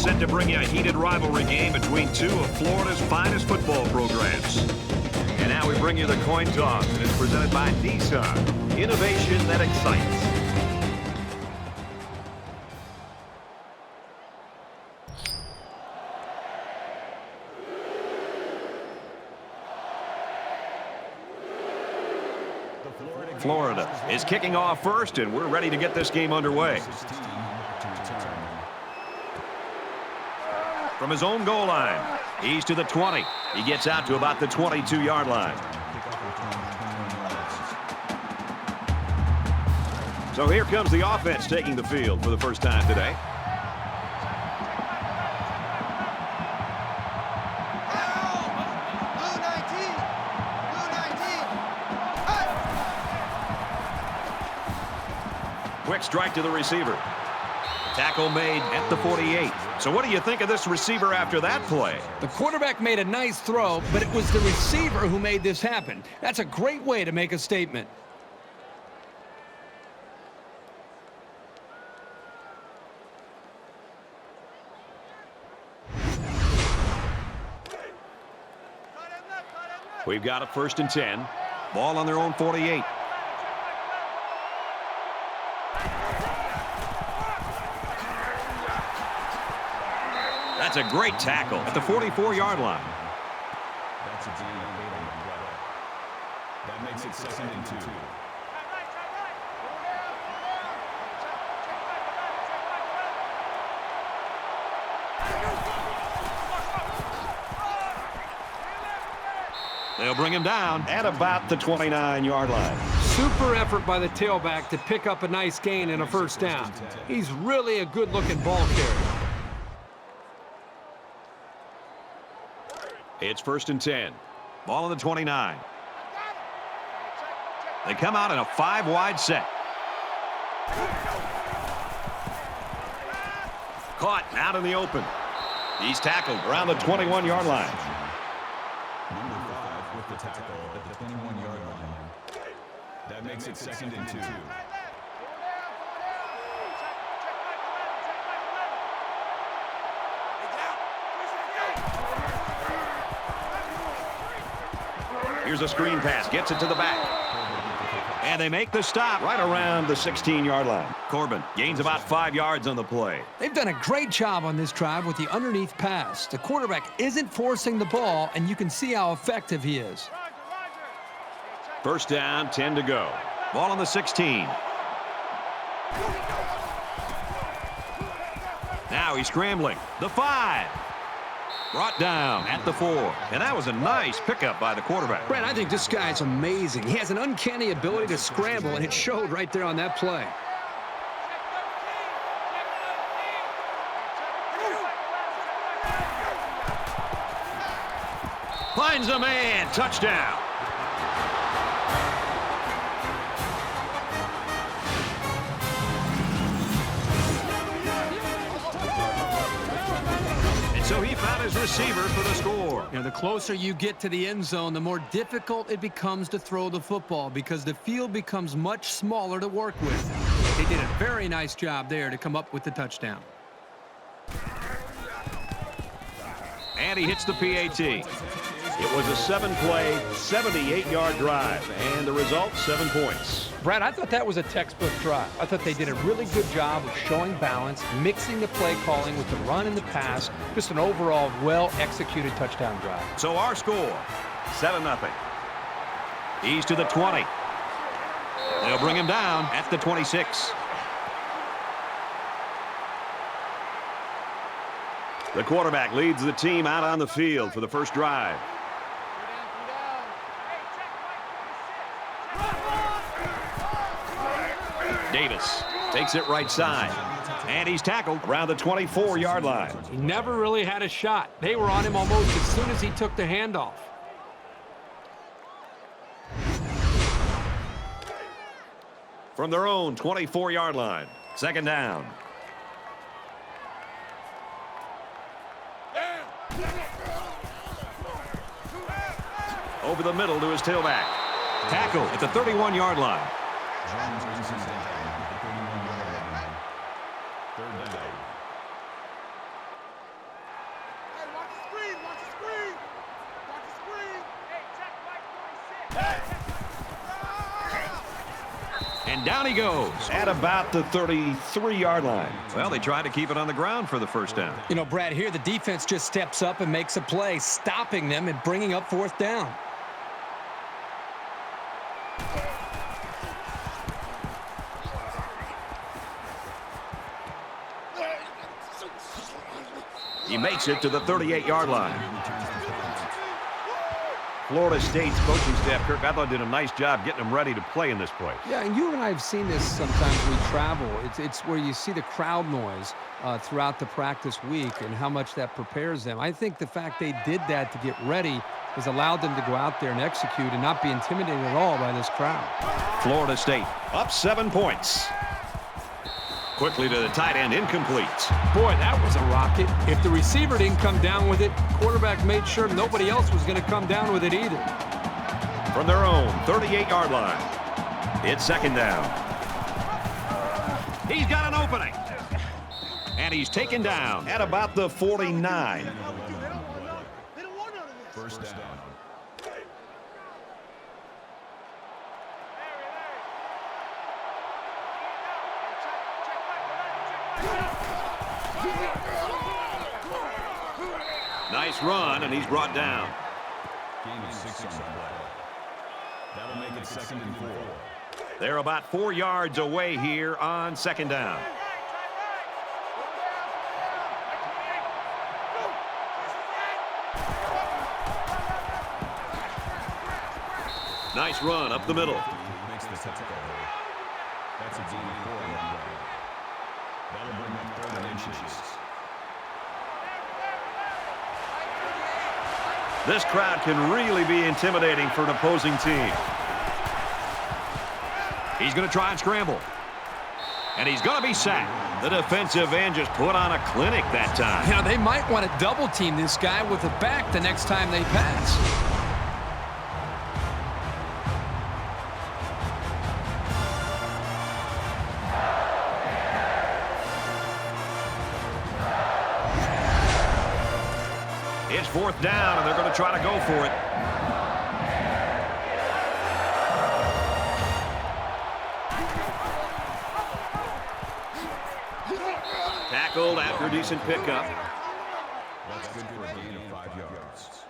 set to bring you a heated rivalry game between two of Florida's finest football programs. And now we bring you the coin toss, and it's presented by Nissan. Innovation that excites. Florida is kicking off first, and we're ready to get this game underway. From his own goal line, he's to the 20. He gets out to about the 22-yard line. So here comes the offense taking the field for the first time today. Quick strike to the receiver. Tackle made at the 48. So what do you think of this receiver after that play? The quarterback made a nice throw, but it was the receiver who made this happen. That's a great way to make a statement. We've got a 1st and 10. Ball on their own 48. That's a great tackle at the 44-yard line. That's a D. That makes it 2nd and 2. They'll bring him down at about the 29-yard line. Super effort by the tailback to pick up a nice gain and a 1st down. He's really a good-looking ball carrier. It's 1st and 10. Ball on the 29. They come out in a 5-wide set. Caught out in the open. He's tackled around the 21-yard line. Number 5 with the tackle at the 21-yard line. That makes it 2nd and 2. Here's a screen pass. Gets it to the back. And they make the stop right around the 16-yard line. Corbin gains about 5 yards on the play. They've done a great job on this drive with the underneath pass. The quarterback isn't forcing the ball, and you can see how effective he is. 1st down, 10 to go. Ball on the 16. Now he's scrambling. The 5. Brought down at the 4. And that was a nice pickup by the quarterback. Brad, I think this guy's amazing. He has an uncanny ability to scramble, and it showed right there on that play. Finds a man. Touchdown. So he found his receiver for the score. You know, the closer you get to the end zone, the more difficult it becomes to throw the football because the field becomes much smaller to work with. They did a very nice job there to come up with the touchdown. And he hits the PAT. It was a 7-play, 78-yard drive, and the result, 7 points. Brad, I thought that was a textbook drive. I thought they did a really good job of showing balance, mixing the play calling with the run and the pass. Just an overall well-executed touchdown drive. So our score, 7-0. He's to the 20. They'll bring him down at the 26. The quarterback leads the team out on the field for the first drive. Davis takes it right side. And he's tackled around the 24-yard line. He never really had a shot. They were on him almost as soon as he took the handoff. From their own 24-yard line. 2nd down. Over the middle to his tailback. Tackle at the 31-yard line. Down he goes. At about the 33-yard line. Well, they tried to keep it on the ground for the first down. You know, Brad, here the defense just steps up and makes a play, stopping them and bringing up fourth down. He makes it to the 38-yard line. Florida State's coaching staff, Kirk, I thought did a nice job getting them ready to play in this place. Yeah, and you and I have seen this sometimes when we travel. It's where you see the crowd noise throughout the practice week and how much that prepares them. I think the fact they did that to get ready has allowed them to go out there and execute and not be intimidated at all by this crowd. Florida State Up 7 points. quickly to the tight end, incomplete. Boy, that was a rocket. If the receiver didn't come down with it, quarterback made sure nobody else was going to come down with it either. From their own 38-yard line. It's second down. He's got an opening. And he's taken down. At about the 49. First down. Nice run, and he's brought down. Gain of 6 on the play. That'll make it second and 4. They're about 4 yards away here on second down. Nice run up the middle. Makes the tackle. That's a gain of 4 on the play. That'll bring up 3rd and inches. This crowd can really be intimidating for an opposing team. He's going to try and scramble. And he's going to be sacked. The defensive end just put on a clinic that time. You know, they might want to double team this guy with a back the next time they pass. It's fourth down, and they're going to try to go for it. Tackled after a decent pickup. That's good for a gain of 5 yards.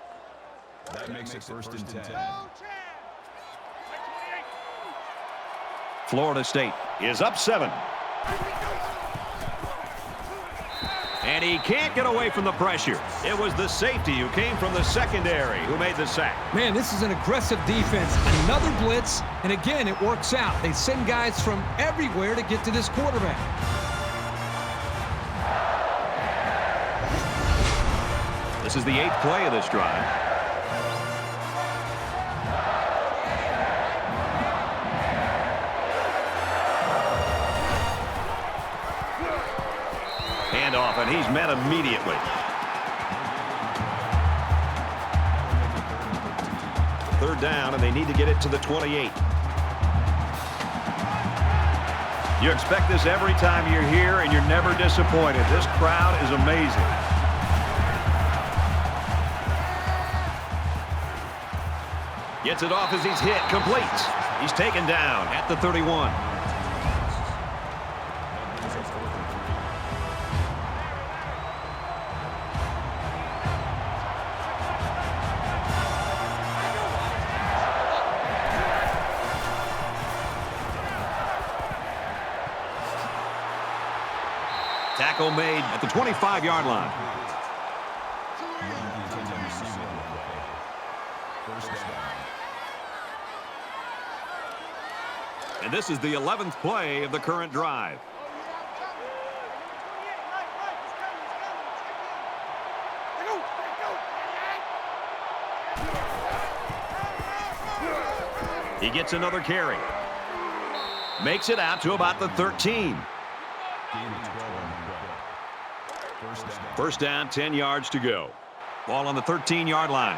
That makes it first and 10. Florida State Is up 7. And he can't get away from the pressure. It was the safety who came from the secondary who made the sack. Man, this is an aggressive defense. Another blitz, and again, it works out. They send guys from everywhere to get to this quarterback. This is the 8th play of this drive. Handoff, and he's met immediately. Third down, and they need to get it to the 28. You expect this every time you're here, and you're never disappointed. This crowd is amazing. Gets it off as he's hit. Complete. He's taken down at the 31. Tackle made at the 25-yard line. And this is the 11th play of the current drive. He gets another carry. Makes it out to about the 13. First down, 10 yards to go. Ball on the 13-yard line.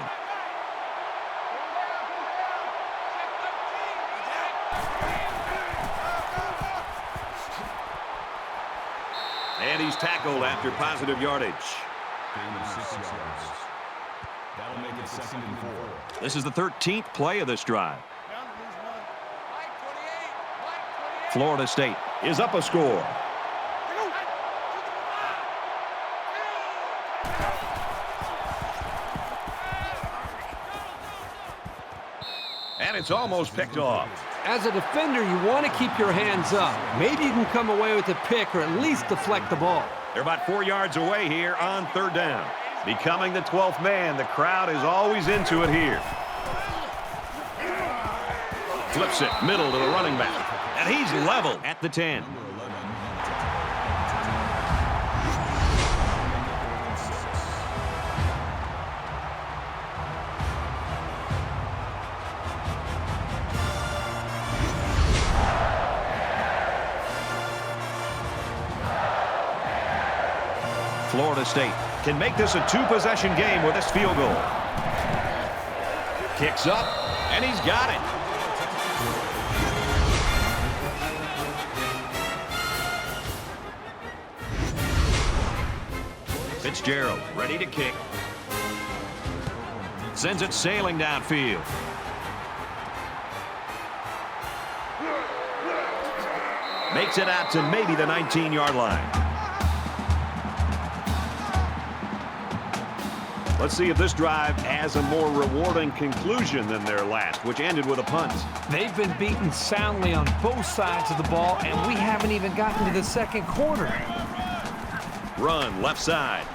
And he's tackled after positive yardage. Gain of 6 yards. That'll make it second and 4. This is the 13th play of this drive. Florida State is up a score. And it's almost picked off. As a defender, you want to keep your hands up. Maybe you can come away with a pick or at least deflect the ball. They're about 4 yards away here on third down. Becoming the 12th man, the crowd is always into it here. Flips it, middle to the running back. And he's level at the 10. Florida State can make this a two-possession game with this field goal. Kicks up, and he's got it. Fitzgerald ready to kick. Sends it sailing downfield. Makes it out to maybe the 19-yard line. Let's see if this drive has a more rewarding conclusion than their last, which ended with a punt. They've been beaten soundly on both sides of the ball, and we haven't even gotten to the second quarter. Run left side.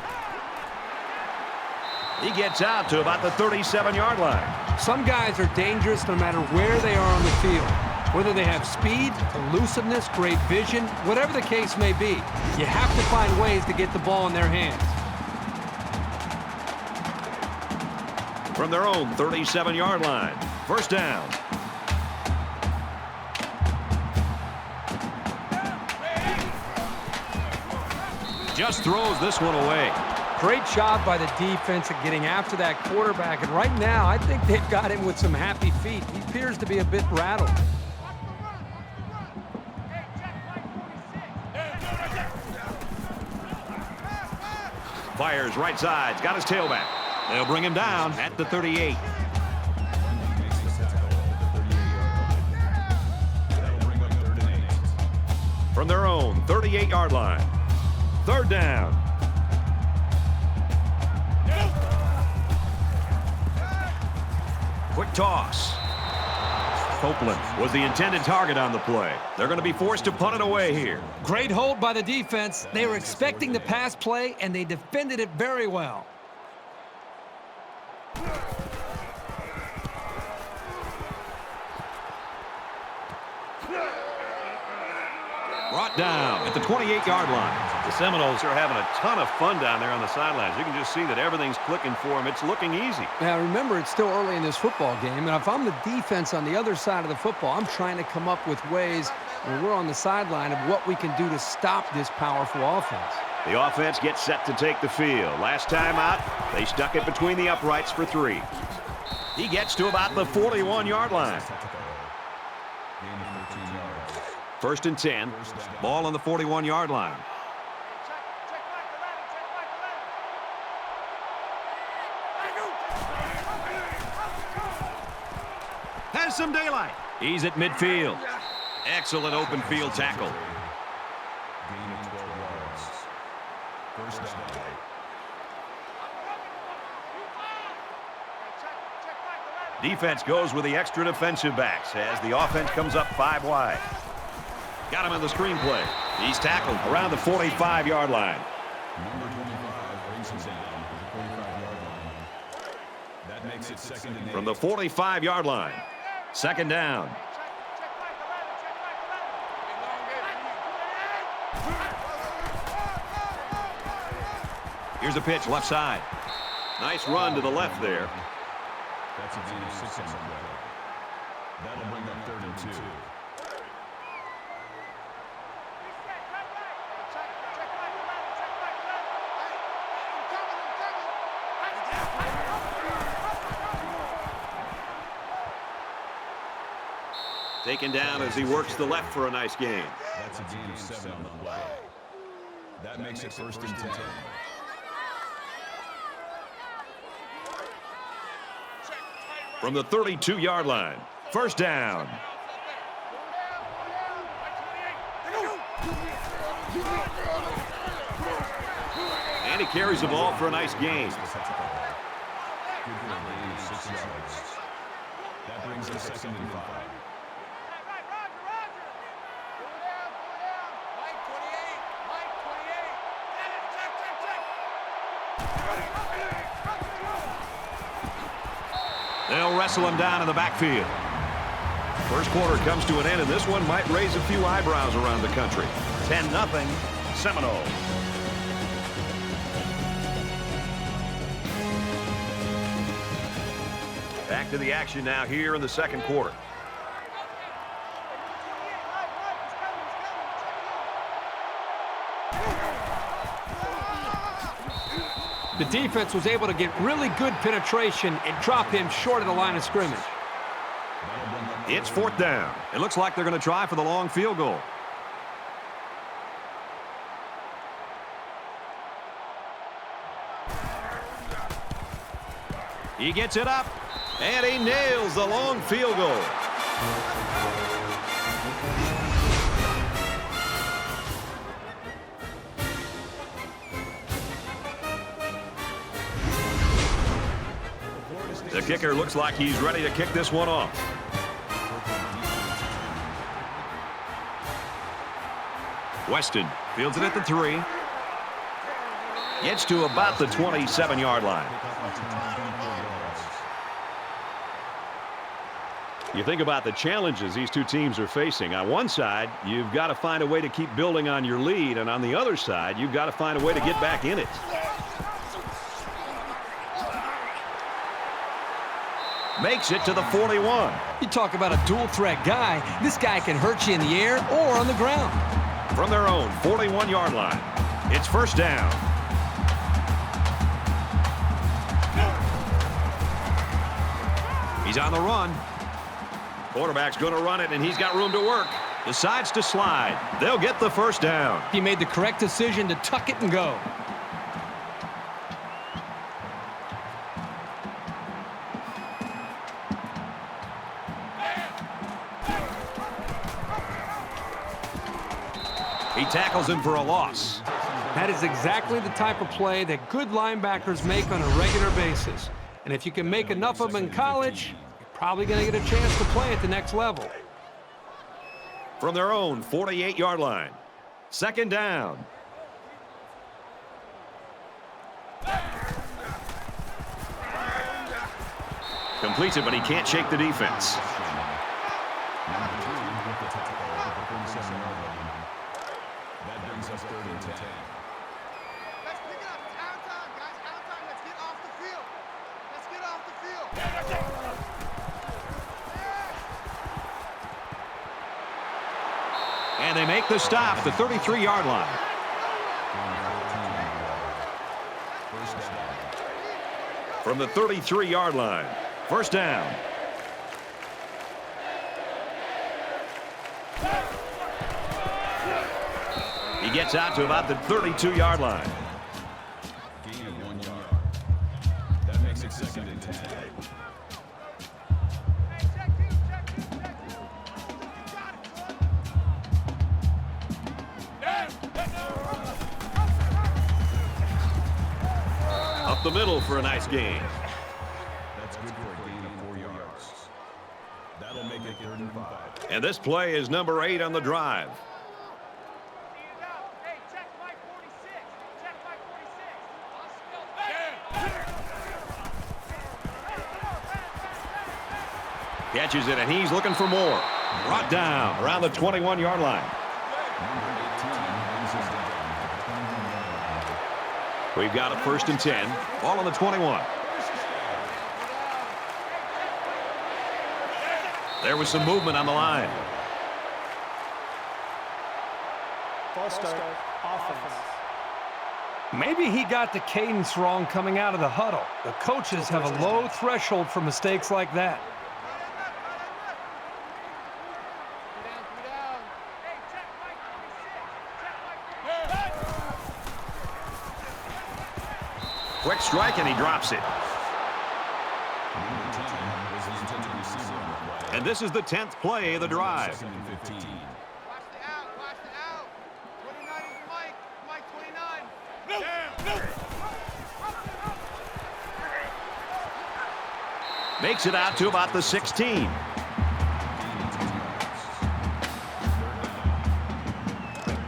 He gets out to about the 37-yard line. Some guys are dangerous no matter where they are on the field. Whether they have speed, elusiveness, great vision, whatever the case may be, you have to find ways to get the ball in their hands. From their own 37-yard line. First down. Just throws this one away. Great job by the defense at getting after that quarterback. And right now, I think they've got him with some happy feet. He appears to be a bit rattled. Fires right side. Got his tailback. They'll bring him down at the 38. From their own 38-yard line. Third down. Quick toss. Copeland was the intended target on the play. They're going to be forced to punt it away here. Great hold by the defense. They were expecting the pass play, and they defended it very well. Brought down at the 28-yard line. The Seminoles are having a ton of fun down there on the sidelines. You can just see that everything's clicking for them. It's looking easy. Now, remember, it's still early in this football game, and if I'm the defense on the other side of the football, I'm trying to come up with ways when we're on the sideline of what we can do to stop this powerful offense. The offense gets set to take the field. Last time out, they stuck it between the uprights for 3. He gets to about the 41-yard line. First and 10. Ball on the 41-yard line. Has some daylight. He's at midfield. Excellent open field tackle. First down. Defense goes with the extra defensive backs as the offense comes up 5 wide. Got him in the screen play. He's tackled around the 45-yard line. Number 25 brings him down to the 45-yard line. That makes it second and 8. From the 45-yard line. Second down. Here's a pitch left side. Nice run to the left there. That's a gain of 6 on the play. That'll bring up 3rd and 2. Taken down as he works the left for a nice gain. That's a gain of 7 on the play. That makes it 1st and 10. From the 32-yard line. First down. And he carries the ball for a nice gain. Good for a gain of 6 yards. That brings us 2nd and 5. They'll wrestle him down in the backfield. First quarter comes to an end, and this one might raise a few eyebrows around the country. 10-0 Seminoles. Back to the action now here in the second quarter. The defense was able to get really good penetration and drop him short of the line of scrimmage. It's 4th down. It looks like they're going to try for the long field goal. He gets it up, and he nails the long field goal. The kicker looks like he's ready to kick this one off. Weston fields it at the 3. Gets to about the 27-yard line. You think about the challenges these two teams are facing. On one side, you've got to find a way to keep building on your lead, and on the other side, you've got to find a way to get back in it. Makes it to the 41. You talk about a dual-threat guy. This guy can hurt you in the air or on the ground. From their own 41-yard line, it's 1st down. He's on the run. Quarterback's going to run it, and he's got room to work. Decides to slide. They'll get the 1st down. He made the correct decision to tuck it and go. He tackles him for a loss. That is exactly the type of play that good linebackers make on a regular basis. And if you can make enough of them in college, you're probably going to get a chance to play at the next level. From their own 48-yard line, 2nd down. Completes it, but he can't shake the defense. That brings us 3rd and 10. Let's pick it up. It's out of time, guys. Out of time. Let's get off the field. Let's get off the field. And they make the stop at the 33-yard line. From the 33-yard line, 1st down. He gets out to about the 32-yard line. Gain of 1 yard. That makes it 2nd and 10. Up the middle for a nice gain. That's good for a gain of 4 yards. That'll make it 3rd and 5. And this play is number 8 on the drive. Hey, check Mike 46. Check Mike 46. Catches it, and he's looking for more. Brought down around the 21-yard line. We've got a 1st and 10. Ball on the 21. There was some movement on the line. False start, offense. Maybe he got the cadence wrong coming out of the huddle. The coaches have a low threshold for mistakes like that. Hey, check Mike 46. Check Mike 46. Quick strike, and he drops it. And this is the 10th play of the drive. 2nd and 15. Watch the out. Watch the out. 29 is Mike. Mike 29. Makes it out to about the 16.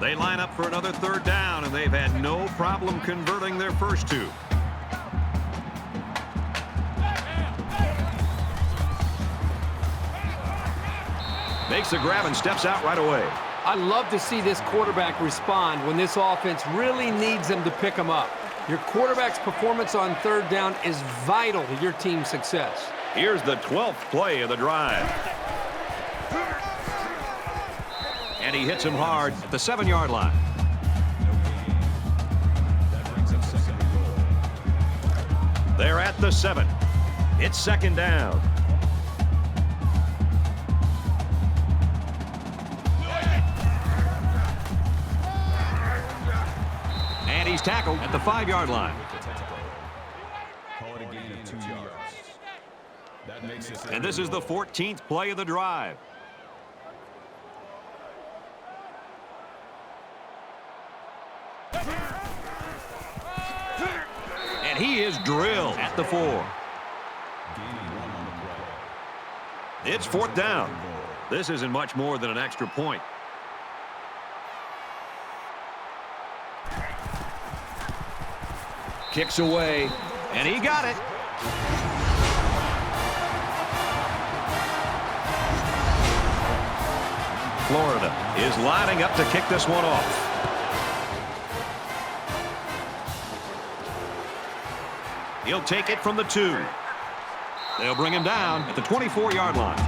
They line up for another third down, and they've had no problem converting their first two. Makes the grab and steps out right away. I love to see this quarterback respond when this offense really needs him to pick him up. Your quarterback's performance on third down is vital to your team's success. Here's the 12th play of the drive. And he hits him hard at the 7-yard line. They're at the 7. It's second down. And he's tackled at the 5-yard line. Call it a gain of 2 yards. That makes it. And this is the 14th play of the drive. And he is drilled at the 4. It's fourth down. This isn't much more than an extra point. Kicks away, and he got it. Florida is lining up to kick this one off. He'll take it from the 2. They'll bring him down at the 24-yard line.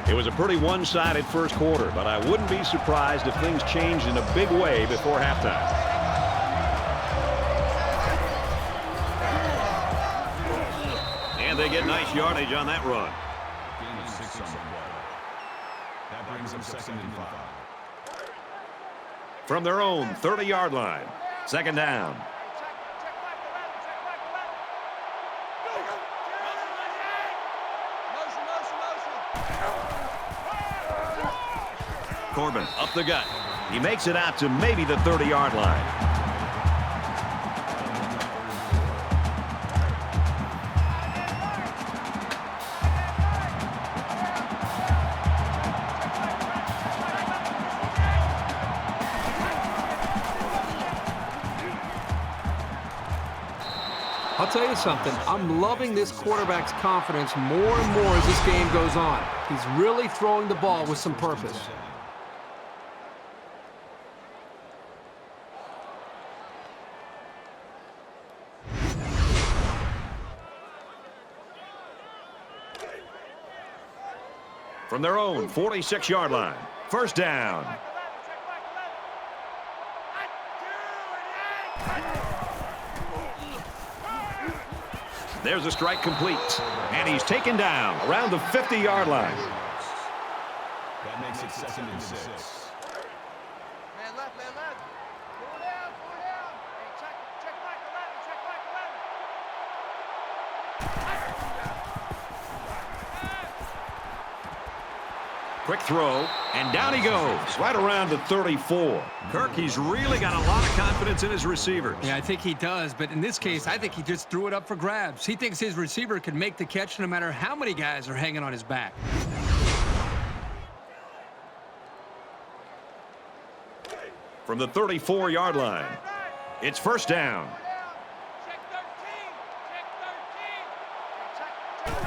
It was a pretty one-sided first quarter, but I wouldn't be surprised if things changed in a big way before halftime. And they get nice yardage on that run. Gain of 6 on the play. That brings them second and 5. From their own 30-yard line, second down. Corbin up the gut. He makes it out to maybe the 30-yard line. I'll tell you something. I'm loving this quarterback's confidence more and more as this game goes on. He's really throwing the ball with some purpose. From their own 46-yard line, first down. There's a strike complete, and he's taken down around the 50-yard line. That makes it second and 6. Man left, man left. Pull down, pull down. Hey, check back 11, check back 11. Quick throw, and down he goes, right around the 34. Kirk, he's really got a lot of confidence in his receivers. Yeah, I think he does, but in this case, I think he just threw it up for grabs. He thinks his receiver can make the catch no matter how many guys are hanging on his back. From the 34-yard line, it's first down. Check 13, check 13.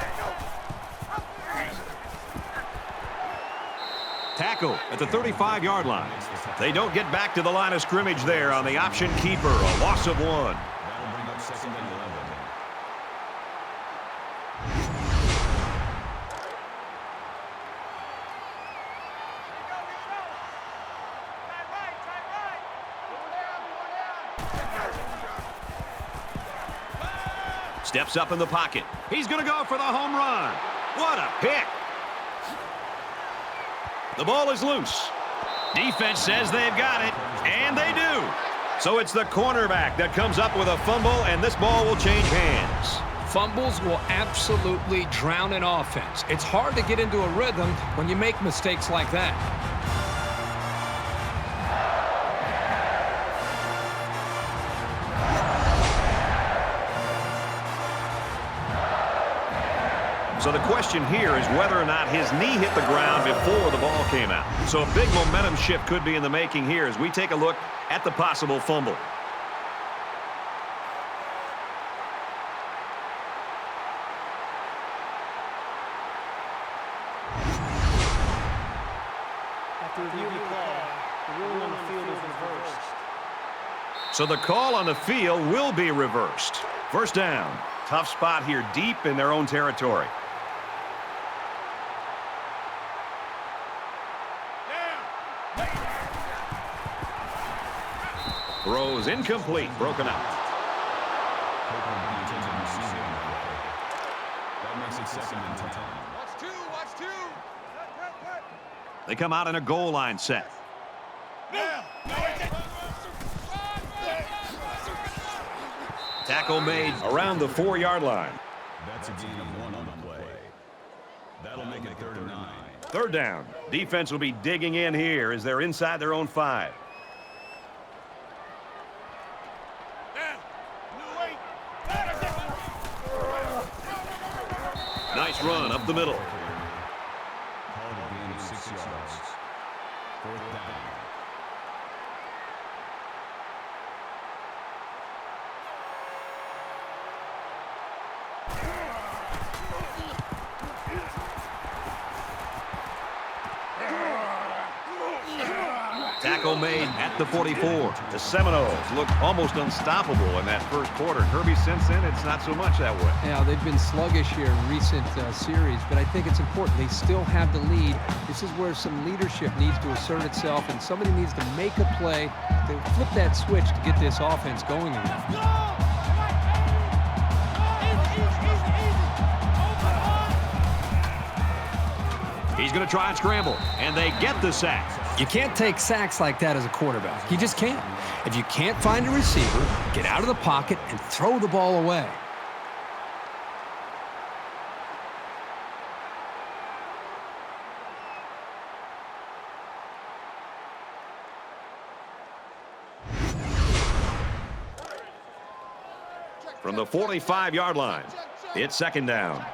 Tackle at the 35-yard line. They don't get back to the line of scrimmage there on the option keeper, a loss of 1. That'll bring up second and 11. Steps up in the pocket. He's going to go for the home run. What a pick. The ball is loose. Defense says they've got it, and they do. So it's the cornerback that comes up with a fumble, and this ball will change hands. Fumbles will absolutely drown an offense. It's hard to get into a rhythm when you make mistakes like that. So the question here is whether or not his knee hit the ground before the ball came out. So a big momentum shift could be in the making here as we take a look at the possible fumble. After reviewing the play, the ruling on the field is reversed. So the call on the field will be reversed. First down. Tough spot here deep in their own territory. Throws incomplete, broken up. That makes it 2nd and 10. Watch two, watch two. They come out in a goal line set. Tackle made around the 4-yard line. That's a gain of 1 on the play. That'll make it 3rd and 9. Third down. Defense will be digging in here as they're inside their own 5. Nice run up the middle. Called a gain of 6 yards. 4th down. Tackle made at the 44. The Seminoles looked almost unstoppable in that first quarter. Kirby, since then, it's not so much that way. Yeah, they've been sluggish here in recent series, but I think it's important. They still have the lead. This is where some leadership needs to assert itself, and somebody needs to make a play to flip that switch to get this offense going again. He's going to try and scramble, and they get the sack. You can't take sacks like that as a quarterback. You just can't. If you can't find a receiver, get out of the pocket and throw the ball away. From the 45-yard line, it's 2nd down.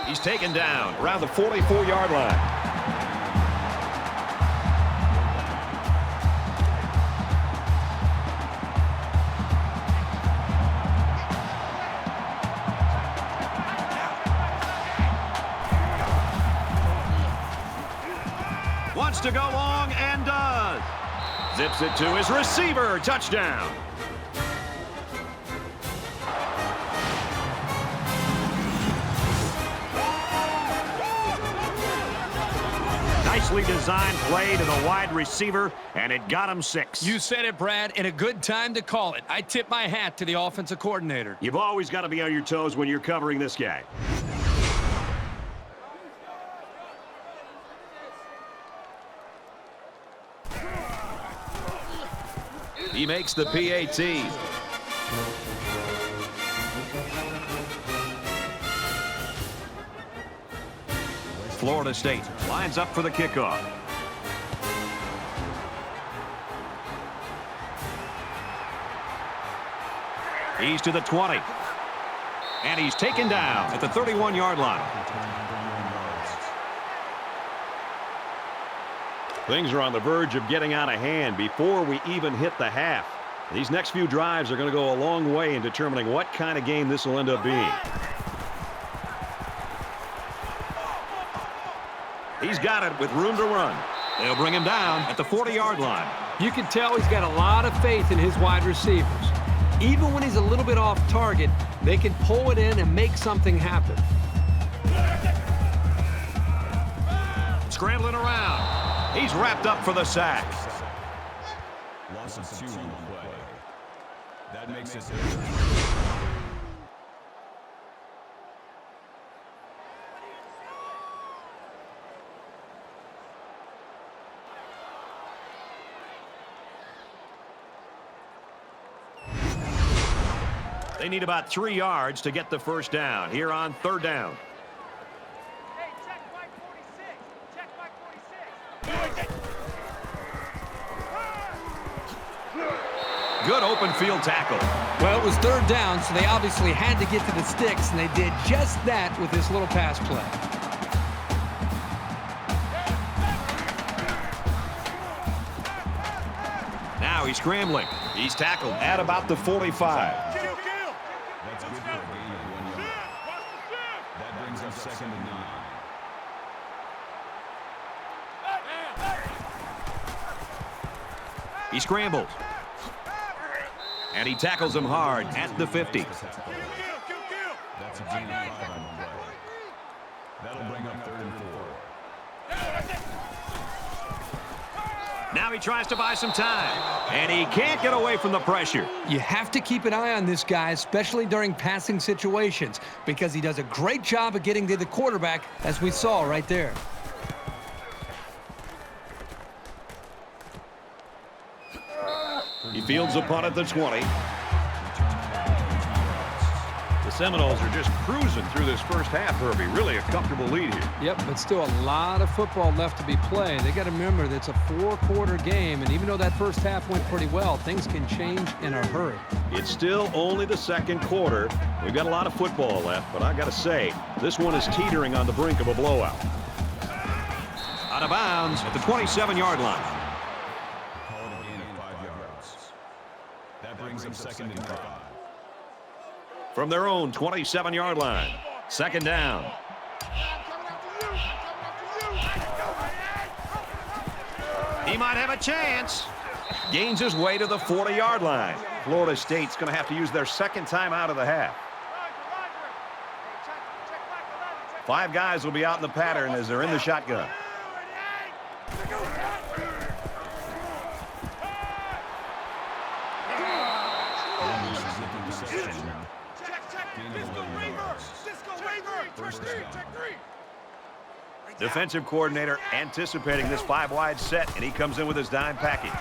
He's taken down around the 44-yard line. Wants to go long and does. Zips it to his receiver. Touchdown. Nicely designed play to the wide receiver, and it got him 6. You said it, Brad, and a good time to call it. I tip my hat to the offensive coordinator. You've always got to be on your toes when you're covering this guy. He makes the PAT. Florida State lines up for the kickoff. He's to the 20. And he's taken down at the 31-yard line. Things are on the verge of getting out of hand before we even hit the half. These next few drives are going to go a long way in determining what kind of game this will end up being. He's got it with room to run. They'll bring him down at the 40-yard line. You can tell he's got a lot of faith in his wide receivers. Even when he's a little bit off target, they can pull it in and make something happen. Scrambling around. He's wrapped up for the sack. Loss of 2 on the play. That makes it. They need about 3 yards to get the first down here on 3rd down. Hey, check Mike 46. Check Mike 46. Good open field tackle. Well, it was third down, so they obviously had to get to the sticks, and they did just that with this little pass play. Now he's scrambling. He's tackled at about the 45. That's good for a gain of 1 yard. That brings up 2nd and 9. He scrambles. And he tackles him hard at the 50. That's a gain of 5 on the play. That'll bring up 3rd and 4. Now he tries to buy some time. And he can't get away from the pressure. You have to keep an eye on this guy, especially during passing situations, because he does a great job of getting to the quarterback, as we saw right there. He fields the punt at the 20. The Seminoles are just cruising through this first half, Herbie. Really a comfortable lead here. Yep, but still a lot of football left to be played. They got to remember that it's a 4-quarter game, and even though that first half went pretty well, things can change in a hurry. It's still only the second quarter. We've got a lot of football left, but I got to say, this one is teetering on the brink of a blowout. Out of bounds at the 27-yard line. Call it a gain of 5 yards. That brings up 2nd and 5. From their own 27-yard line. 2nd down. He might have a chance. Gains his way to the 40-yard line. Florida State's going to have to use their second time out of the half. 5 guys will be out in the pattern as they're in the shotgun. Defensive coordinator anticipating this 5-wide set, and he comes in with his dime package.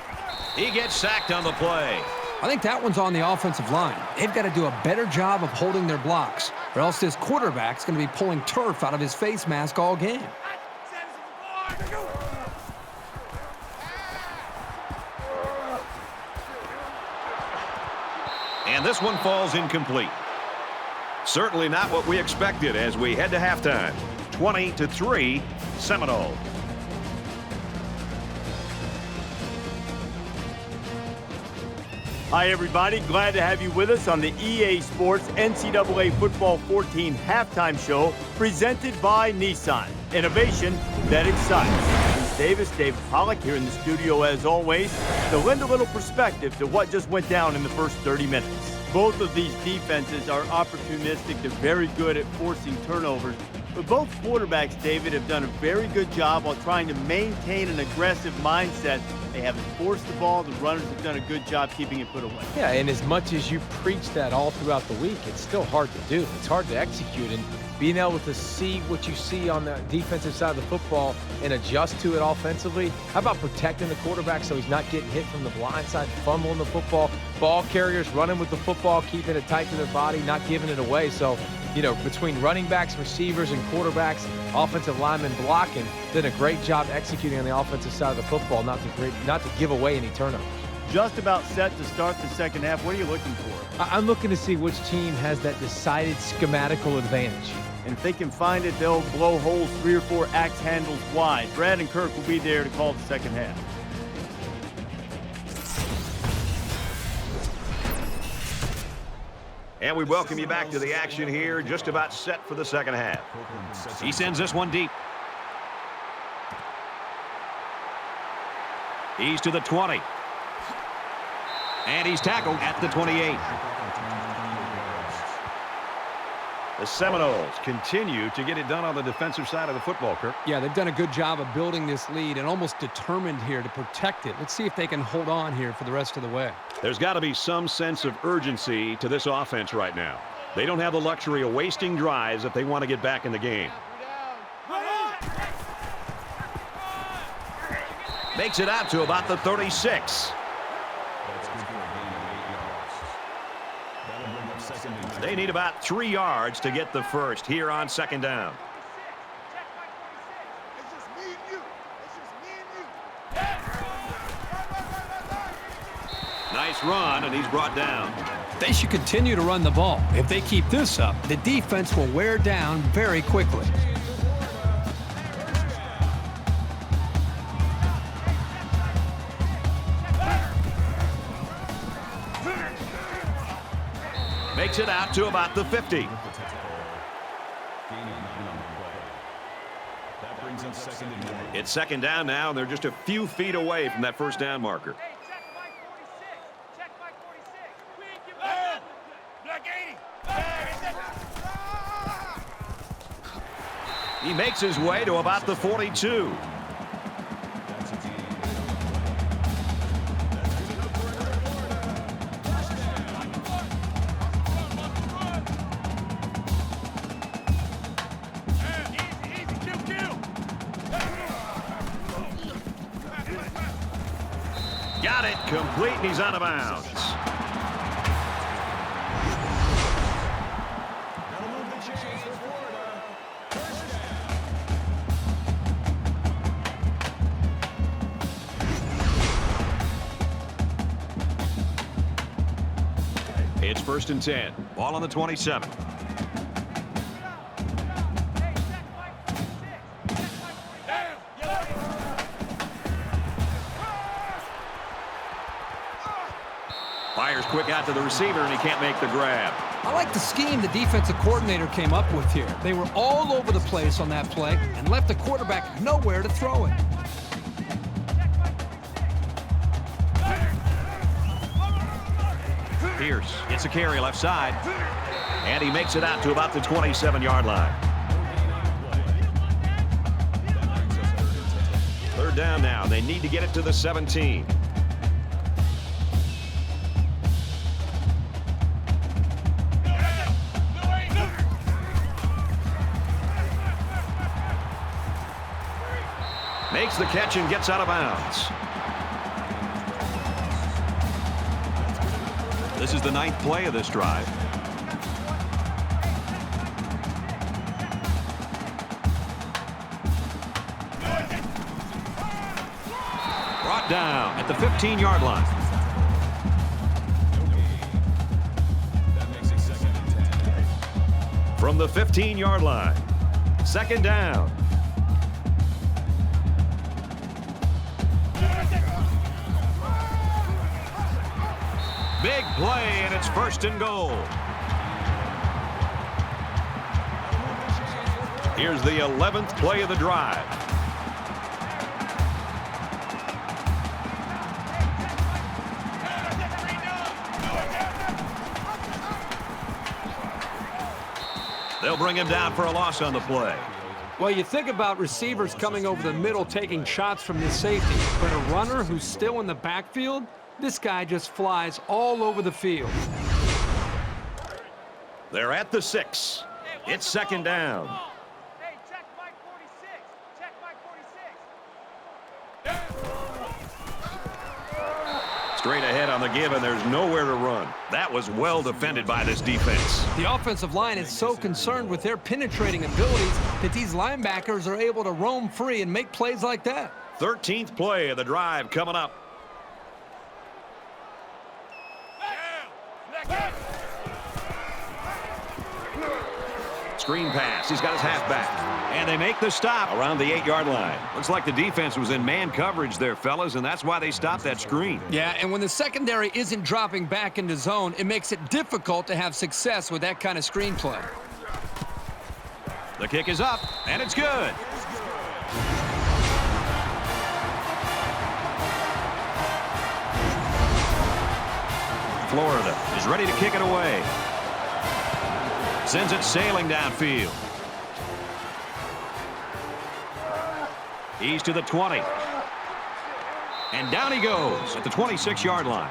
He gets sacked on the play. I think that one's on the offensive line. They've got to do a better job of holding their blocks, or else this quarterback's going to be pulling turf out of his face mask all game. And this one falls incomplete. Certainly not what we expected as we head to halftime. 20-3, Seminoles. Hi, everybody. Glad to have you with us on the EA Sports NCAA Football 14 halftime show presented by Nissan. Innovation that excites. Bruce Davis, David Pollack here in the studio as always to lend a little perspective to what just went down in the first 30 minutes. Both of these defenses are opportunistic. They're very good at forcing turnovers. But both quarterbacks, David, have done a very good job while trying to maintain an aggressive mindset. They haven't forced the ball. The runners have done a good job keeping it put away. Yeah, and as much as you preach that all throughout the week, it's still hard to do. It's hard to execute, and being able to see what you see on the defensive side of the football and adjust to it offensively. How about protecting the quarterback so he's not getting hit from the blind side, fumbling the football, ball carriers running with the football, keeping it tight to their body, not giving it away. So, you know, between running backs, receivers, and quarterbacks, offensive linemen blocking, did a great job executing on the offensive side of the football, not to give away any turnovers. Just about set to start the second half. What are you looking for? I'm looking to see which team has that decided schematical advantage. And if they can find it, they'll blow holes 3 or 4 axe handles wide. Brad and Kirk will be there to call the second half. And we welcome you back to the action here, just about set for the second half. He sends this one deep. He's to the 20. And he's tackled at the 28. The Seminoles continue to get it done on the defensive side of the football, Kirk. Yeah, they've done a good job of building this lead and almost determined here to protect it. Let's see if they can hold on here for the rest of the way. There's got to be some sense of urgency to this offense right now. They don't have the luxury of wasting drives if they want to get back in the game. Makes it out to about the 36. They need about 3 yards to get the first here on second down. Nice Nice run, and he's brought down. They should continue to run the ball. If they keep this up, the defense will wear down very quickly. Makes it out to about the 50. It's second down now, and they're just a few feet away from that first down marker. He makes his way to about the 42. Got it complete, and he's out of bounds. It's 1st and 10. Ball on the 27. Fires quick out to the receiver, and he can't make the grab. I like the scheme the defensive coordinator came up with here. They were all over the place on that play and left the quarterback nowhere to throw it. Pierce gets a carry left side, and he makes it out to about the 27-yard line. 3rd down now. They need to get it to the 17. Makes the catch and gets out of bounds. This is the 9th play of this drive. Brought down at the 15-yard line. From the 15-yard line, 2nd down. Big play, and it's 1st and goal. Here's the 11th play of the drive. They'll bring him down for a loss on the play. Well, you think about receivers coming over the middle taking shots from this safety, but a runner who's still in the backfield, this guy just flies all over the field. They're at the 6. It's 2nd down. Hey, check Mike 46. Check Mike 46. Straight ahead on the give, and there's nowhere to run. That was well defended by this defense. The offensive line is so concerned with their penetrating abilities that these linebackers are able to roam free and make plays like that. 13th play of the drive coming up. Screen pass. He's got his halfback. And they make the stop around the 8-yard line. Looks like the defense was in man coverage there, fellas, and that's why they stopped that screen. Yeah, and when the secondary isn't dropping back into zone, it makes it difficult to have success with that kind of screen play. The kick is up, and it's good. Florida is ready to kick it away. Sends it sailing downfield. He's to the 20. And down he goes at the 26-yard line.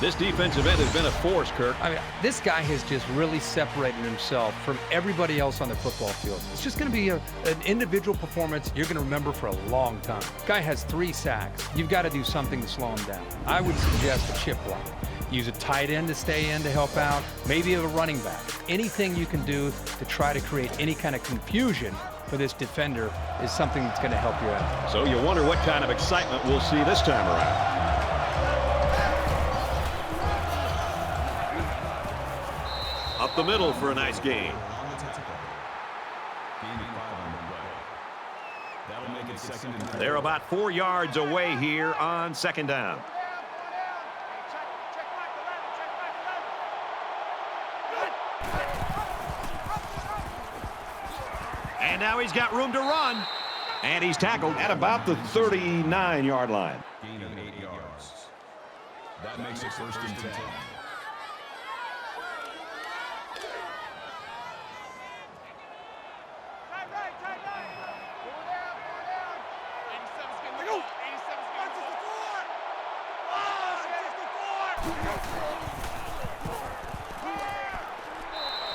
This defensive end has been a force, Kirk. I mean, this guy has just really separated himself from everybody else on the football field. It's just going to be an individual performance you're going to remember for a long time. Guy has 3 sacks. You've got to do something to slow him down. I would suggest a chip block. Use a tight end to stay in to help out, maybe a running back. Anything you can do to try to create any kind of confusion for this defender is something that's going to help you out. So you wonder what kind of excitement we'll see this time around. Up the middle for a nice gain. On the tackle. Gaining 5 on the play. That'll make it 2nd and 4. They're about 4 yards away here on 2nd down. And now he's got room to run. And he's tackled at about the 39-yard line. Gain of 8 yards. That makes it 1st and 10.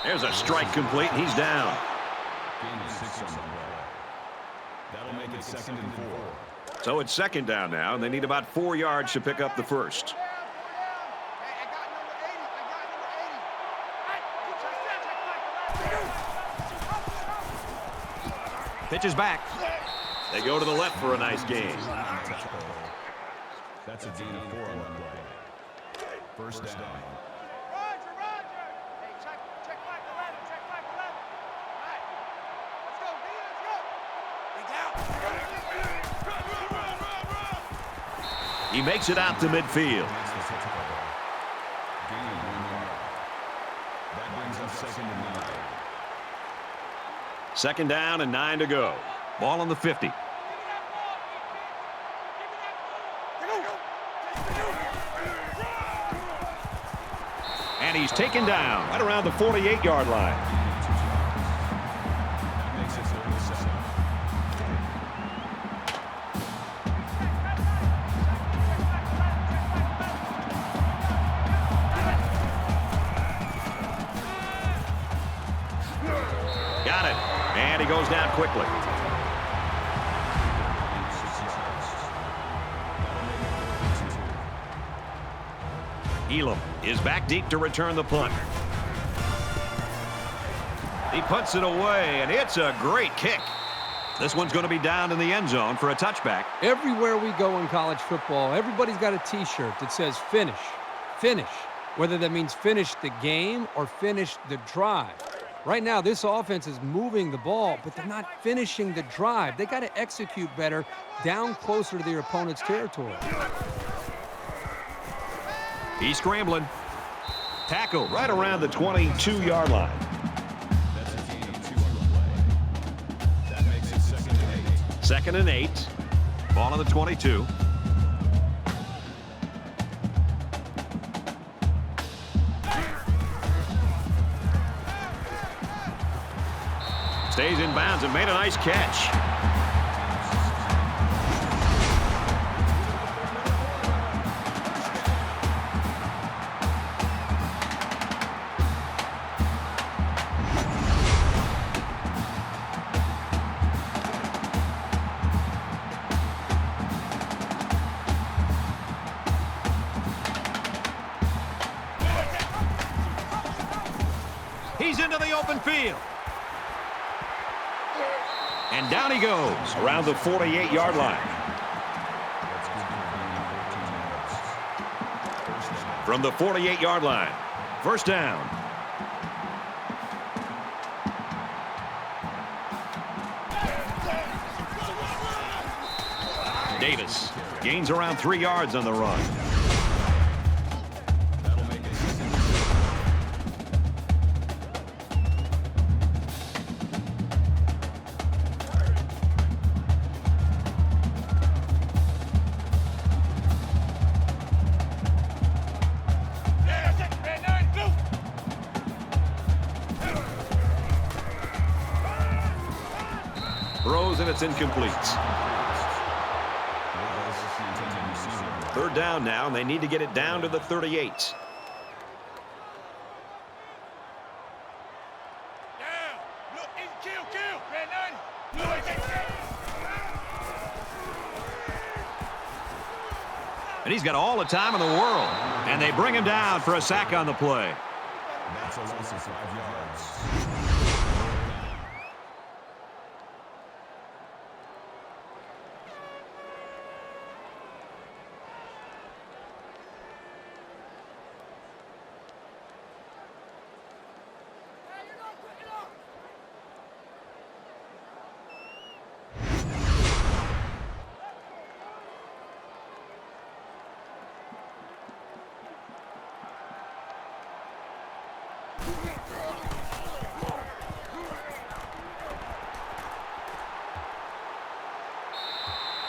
There's a strike complete, and he's down. Gain of 6 on the play. That'll make it 2nd and 4. So it's 2nd down now, and they need about 4 yards to pick up the first. Pitches back. They go to the left for a nice gain. That's a gain of 4 on the play. 1st down. He makes it out to midfield. Gain of 1 yard. That brings up 2nd and 9. 2nd down and 9 to go. Ball on the 50. And he's taken down right around the 48-yard line. That makes it 3rd and 7. Got it. And he goes down quickly. Elam is back deep to return the punt. He punts it away, and it's a great kick. This one's going to be down in the end zone for a touchback. Everywhere we go in college football, everybody's got a T-shirt that says finish, finish, whether that means finish the game or finish the drive. Right now, this offense is moving the ball, but they're not finishing the drive. They got to execute better down closer to their opponent's territory. He's scrambling. Tackle right around the 22-yard line. That's a gain of 2 on the play. That makes it 2nd and 8. 2nd and 8. Ball on the 22. Stays in bounds and made a nice catch. He's into the open field. And down he goes around the 48-yard line. From the 48-yard line, 1st down. Davis gains around 3 yards on the run. That'll make it 2nd and 6. Throws and it's incomplete. 3rd down now, and they need to get it down to the 38. And he's got all the time in the world. And they bring him down for a sack on the play. That's a loss of 5 yards.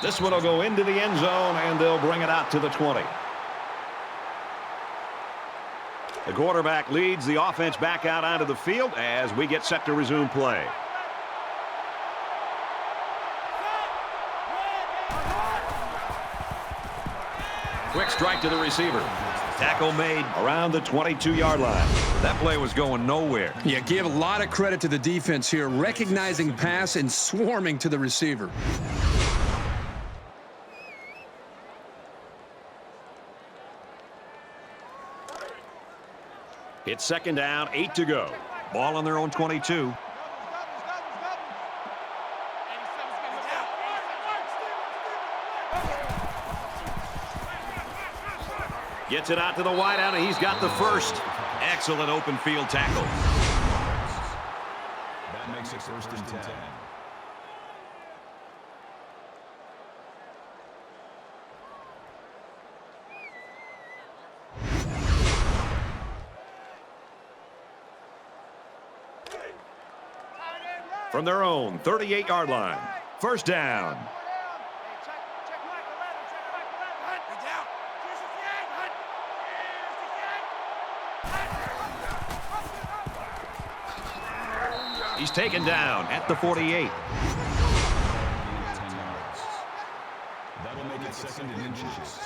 This one will go into the end zone, and they'll bring it out to the 20. The quarterback leads the offense back out onto the field as we get set to resume play. Quick strike to the receiver. Tackle made around the 22-yard line. That play was going nowhere. Yeah, give a lot of credit to the defense here, recognizing pass and swarming to the receiver. It's second down, 8 to go. Ball on their own 22. Gets it out to the wideout, and he's got the first. Excellent open field tackle. That makes it first and 10. From their own 38-yard line. First down. He's taken down at the 48. 10 yards. That'll make it second and inches.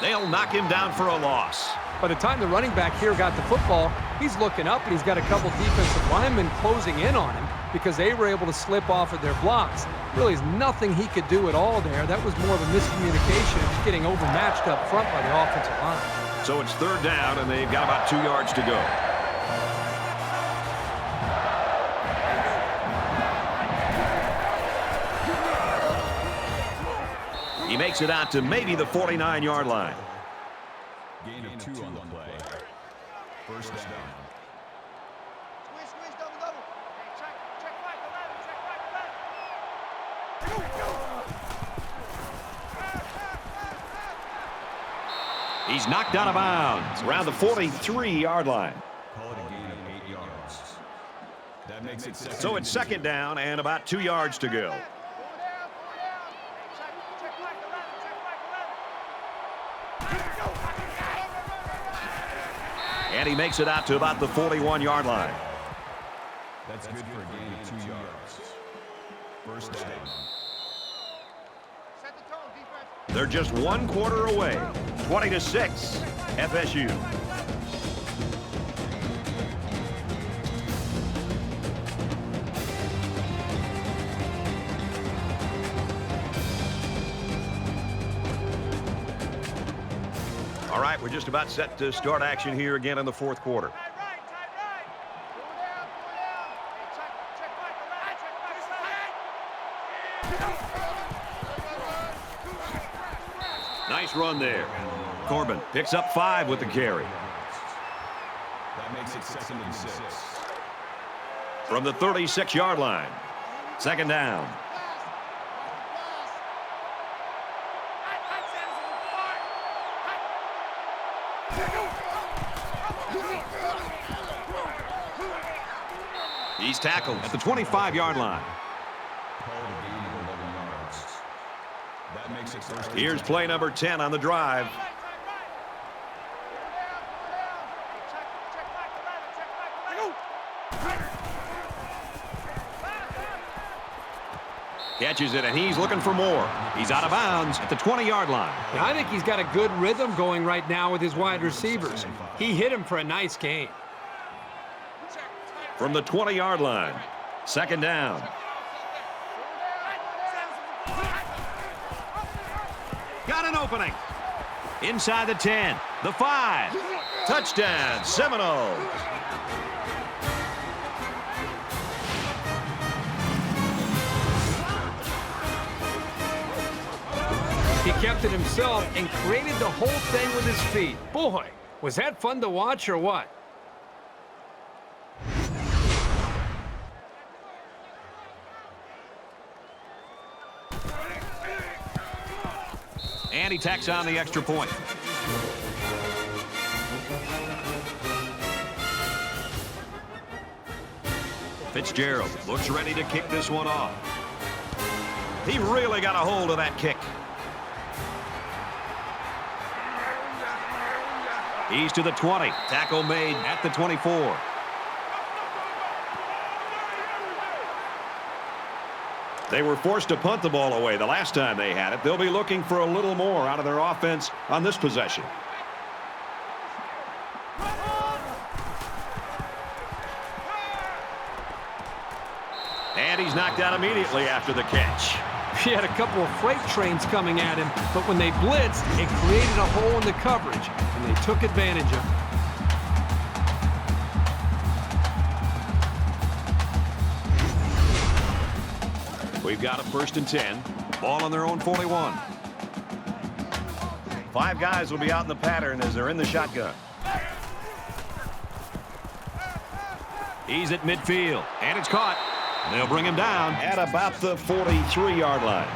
They'll knock him down for a loss. By the time the running back here got the football, he's looking up, and he's got a couple defensive linemen closing in on him because they were able to slip off of their blocks. Really, there's nothing he could do at all there. That was more of a miscommunication, just getting overmatched up front by the offensive line. So it's third down, and they've got about 2 yards to go. He makes it out to maybe the 49-yard line. Gain of 2 on the play. First down. Squish, double, double. Hey, check right, 11, check right. He's knocked out of bounds around the 43-yard line. Call it a gain of 8 yards. That makes it second. So it's second down and about 2 yards to go. And he makes it out to about the 41-yard line. That's good for a gain of 2 yards. First down. Set the tone, defense. They're just 1 quarter away. 20-6, FSU. All right, we're just about set to start action here again in the fourth quarter. Nice run there. Corbin picks up 5 with the carry. That makes it second and 6. From the 36-yard line. Second down. He's tackled at the 25-yard line. Call it a gain of 11 yards. That makes it first. Here's play number 10 on the drive. Catches it, and he's looking for more. He's out of bounds at the 20-yard line. Yeah, I think he's got a good rhythm going right now with his wide receivers. He hit him for a nice gain. From the 20-yard line. Second down. Got an opening. Inside the 10, the 5. Touchdown, Seminoles. He kept it himself and created the whole thing with his feet. Boy, was that fun to watch or what? And he tacks on the extra point. Fitzgerald looks ready to kick this one off. He really got a hold of that kick. He's to the 20. Tackle made at the 24. They were forced to punt the ball away the last time they had it. They'll be looking for a little more out of their offense on this possession. And he's knocked out immediately after the catch. He had a couple of freight trains coming at him, but when they blitzed, it created a hole in the coverage, and they took advantage of it. We've got a 1st and 10. Ball on their own 41. 5 guys will be out in the pattern as they're in the shotgun. He's at midfield, and it's caught. They'll bring him down at about the 43-yard line.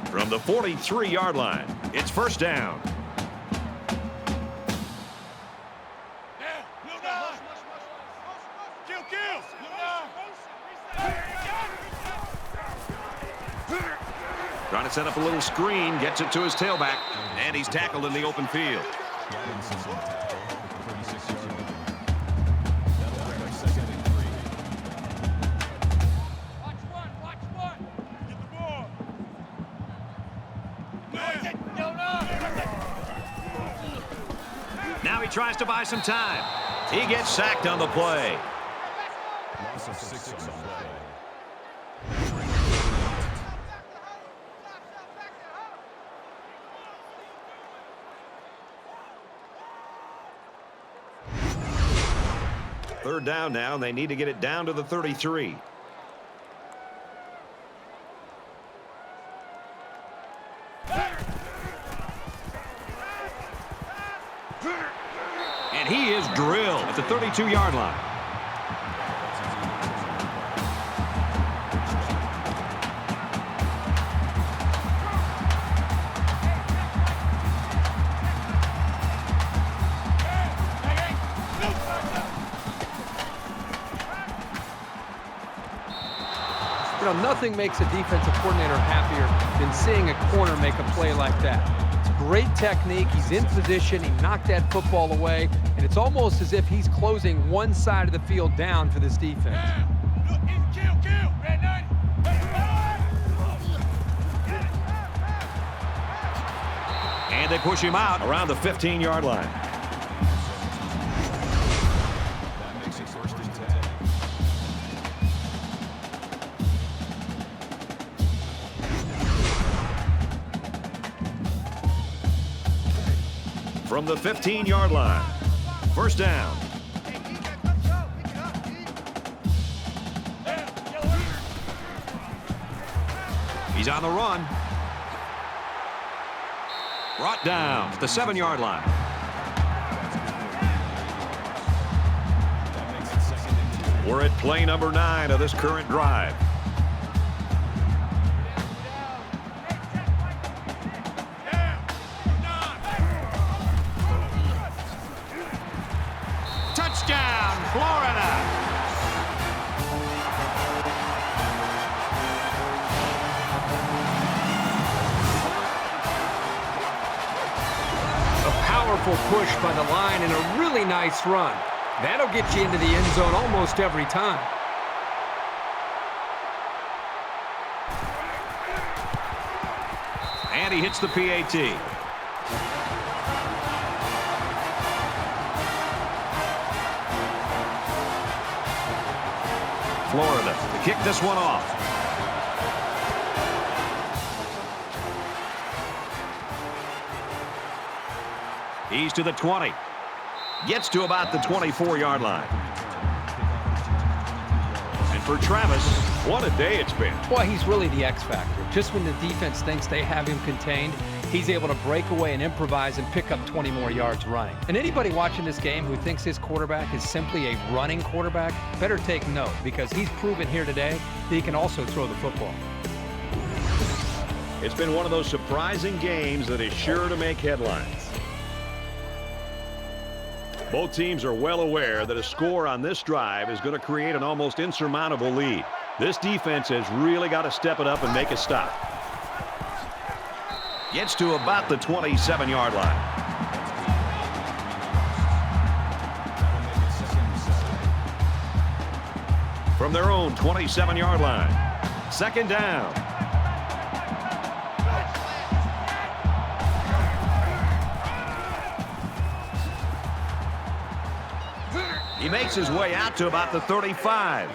From the 43-yard line, it's 1st down. Trying to set up a little screen, gets it to his tailback, and he's tackled in the open field. Now he tries to buy some time. He gets sacked on the play. Loss of 6 on the play. Third down now, and they need to get it down to the 33. And he is drilled at the 32-yard line. You know, nothing makes a defensive coordinator happier than seeing a corner make a play like that. It's great technique. He's in position. He knocked that football away, and it's almost as if he's closing one side of the field down for this defense. And they push him out around the 15-yard line. That makes it 1st and 10. From the 15-yard line, 1st down. He's on the run. Brought down to the 7-yard line. That makes it 2nd and 2. We're at play number 9 of this current drive. Touchdown, Florida! Powerful push by the line and a really nice run. That'll get you into the end zone almost every time. And he hits the PAT. Florida to kick this one off. He's to the 20. Gets to about the 24-yard line. And for Travis, what a day it's been. Well, he's really the X factor. Just when the defense thinks they have him contained, he's able to break away and improvise and pick up 20 more yards running. And anybody watching this game who thinks his quarterback is simply a running quarterback better take note, because he's proven here today that he can also throw the football. It's been one of those surprising games that is sure to make headlines. Both teams are well aware that a score on this drive is going to create an almost insurmountable lead. This defense has really got to step it up and make a stop. Gets to about the 27-yard line. From their own 27-yard line. Second down. He makes his way out to about the 35.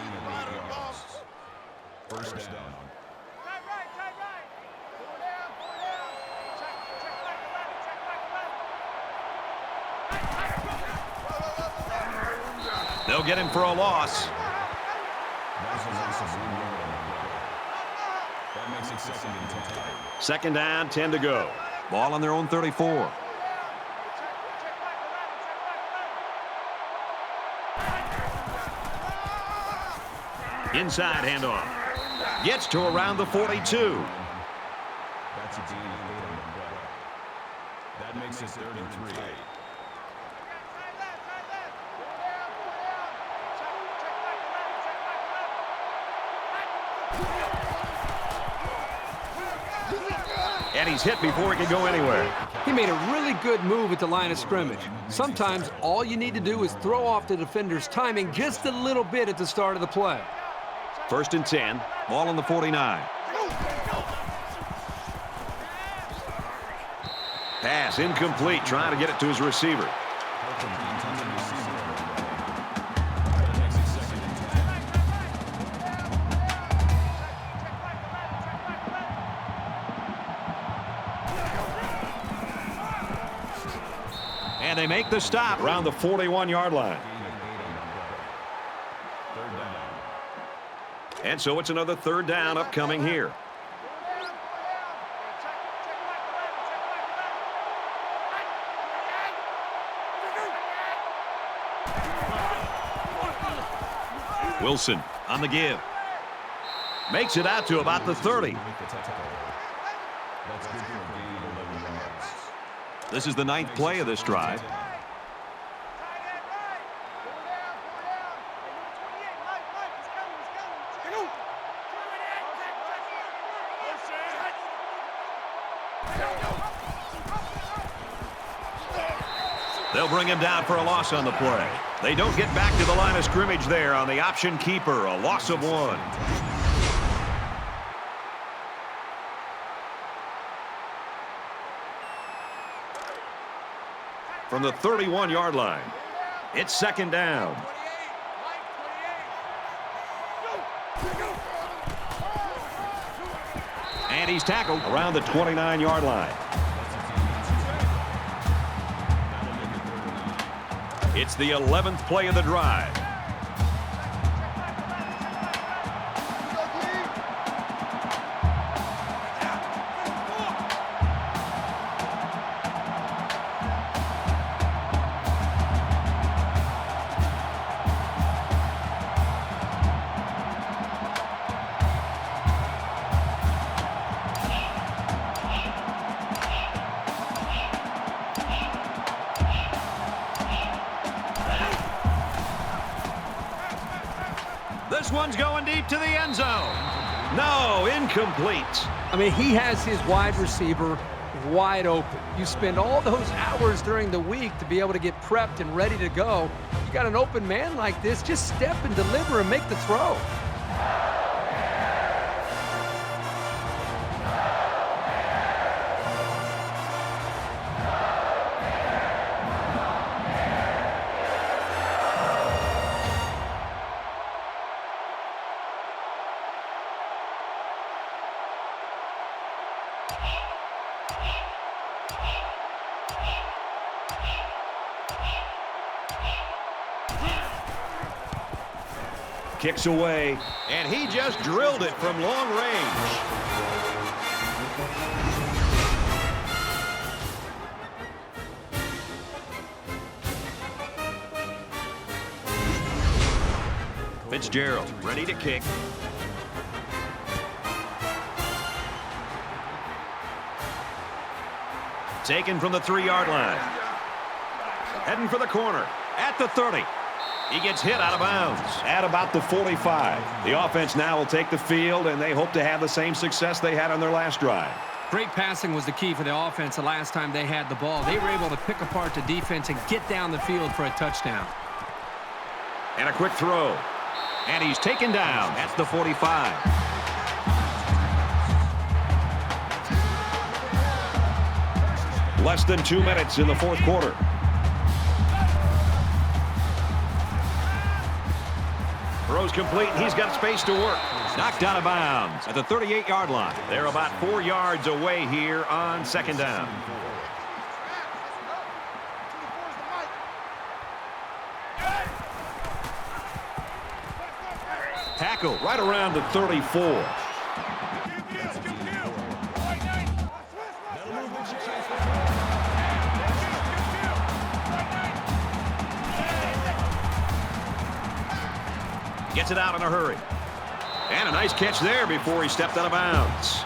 First down. They'll get him for a loss. That makes it second and 10. Second down, 10 to go. Ball on their own 34. Inside handoff. Gets to around the 42. That's a gain of 8 on the play. That makes it 3rd and 3. And he's hit before he can go anywhere. He made a really good move at the line of scrimmage. Sometimes all you need to do is throw off the defender's timing just a little bit at the start of the play. First and 10. Ball on the 49. Pass incomplete, trying to get it to his receiver. And they make the stop around the 41-yard line. And so it's another third down upcoming here. Wilson on the give. Makes it out to about the 30. This is the 9th play of this drive. They'll bring him down for a loss on the play. They don't get back to the line of scrimmage there on the option keeper, a loss of 1. From the 31-yard line, it's second down. And he's tackled around the 29-yard line. It's the 11th play of the drive. This one's going deep to the end zone. No, incomplete. I mean, he has his wide receiver wide open. You spend all those hours during the week to be able to get prepped and ready to go. You got an open man like this, just step and deliver and make the throw. kicks away, and he just drilled it from long range. Fitzgerald ready to kick. Taken from the 3-yard line. Heading for the corner at the 30. He gets hit out of bounds at about the 45. The offense now will take the field, and they hope to have the same success they had on their last drive. Great passing was the key for the offense the last time they had the ball. They were able to pick apart the defense and get down the field for a touchdown. And a quick throw. And he's taken down at the 45. Less than 2 minutes in the fourth quarter. Throws complete, and he's got space to work. Knocked out of bounds at the 38-yard line. They're about 4 yards away here on second down. Tackle right around the 34. Gets it out in a hurry. And a nice catch there before he stepped out of bounds.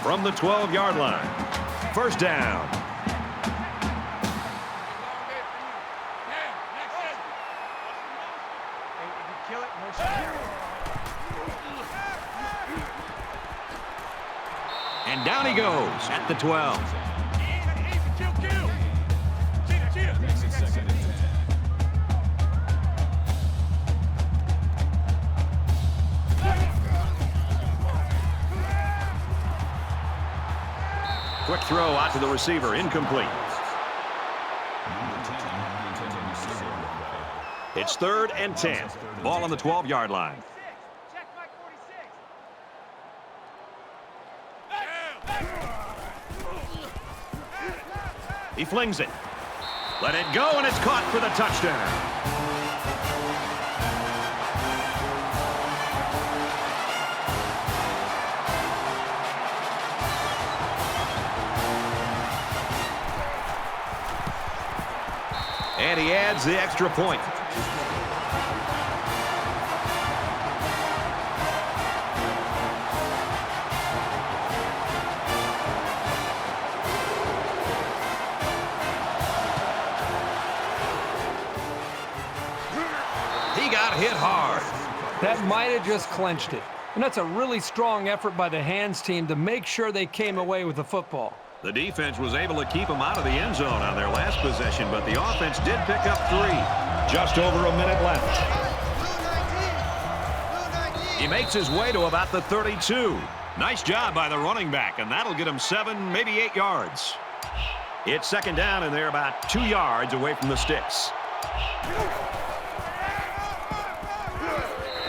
From the 12-yard line. First down. And down he goes at the 12. Quick throw out to the receiver, incomplete. It's 3rd and 10. Ball on the 12-yard line. He flings it. Let it go, and it's caught for the touchdown. And he adds the extra point. Hit hard. That might have just clinched it. And that's a really strong effort by the hands team to make sure they came away with the football. The defense was able to keep them out of the end zone on their last possession, but the offense did pick up 3. Just over a minute left. He makes his way to about the 32. Nice job by the running back, and that'll get him 7, maybe 8 yards. It's second down, and they're about 2 yards away from the sticks.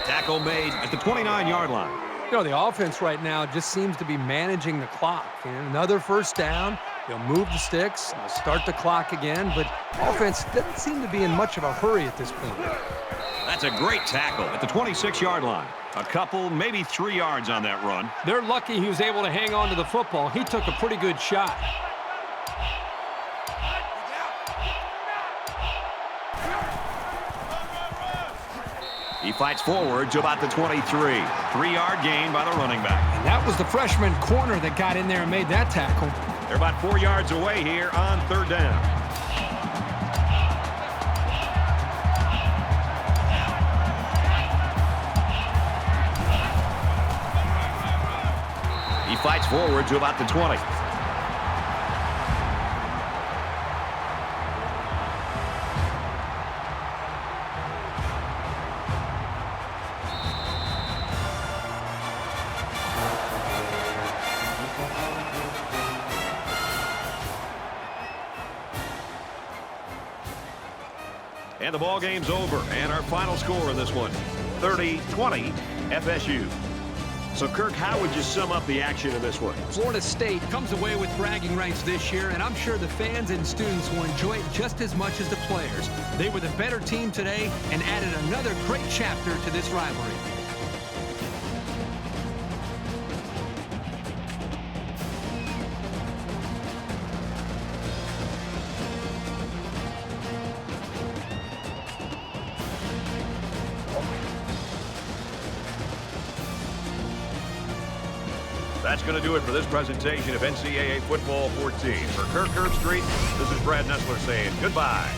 Tackle made at the 29-yard line. You know, the offense right now just seems to be managing the clock. And another first down, they'll move the sticks, they'll start the clock again, but offense doesn't seem to be in much of a hurry at this point. That's a great tackle at the 26-yard line. A couple, maybe 3 yards on that run. They're lucky he was able to hang on to the football. He took a pretty good shot. He fights forward to about the 23. 3-yard gain by the running back. And that was the freshman corner that got in there and made that tackle. They're about 4 yards away here on third down. He fights forward to about the 20. And the ball game's over. And our final score in this one, 30-20 FSU. So, Kirk, how would you sum up the action in this one? Florida State comes away with bragging rights this year, and I'm sure the fans and students will enjoy it just as much as the players. They were the better team today and added another great chapter to this rivalry. That's going to do it for this presentation of NCAA Football 14. For Kirk Herbstreit, this is Brad Nessler saying goodbye.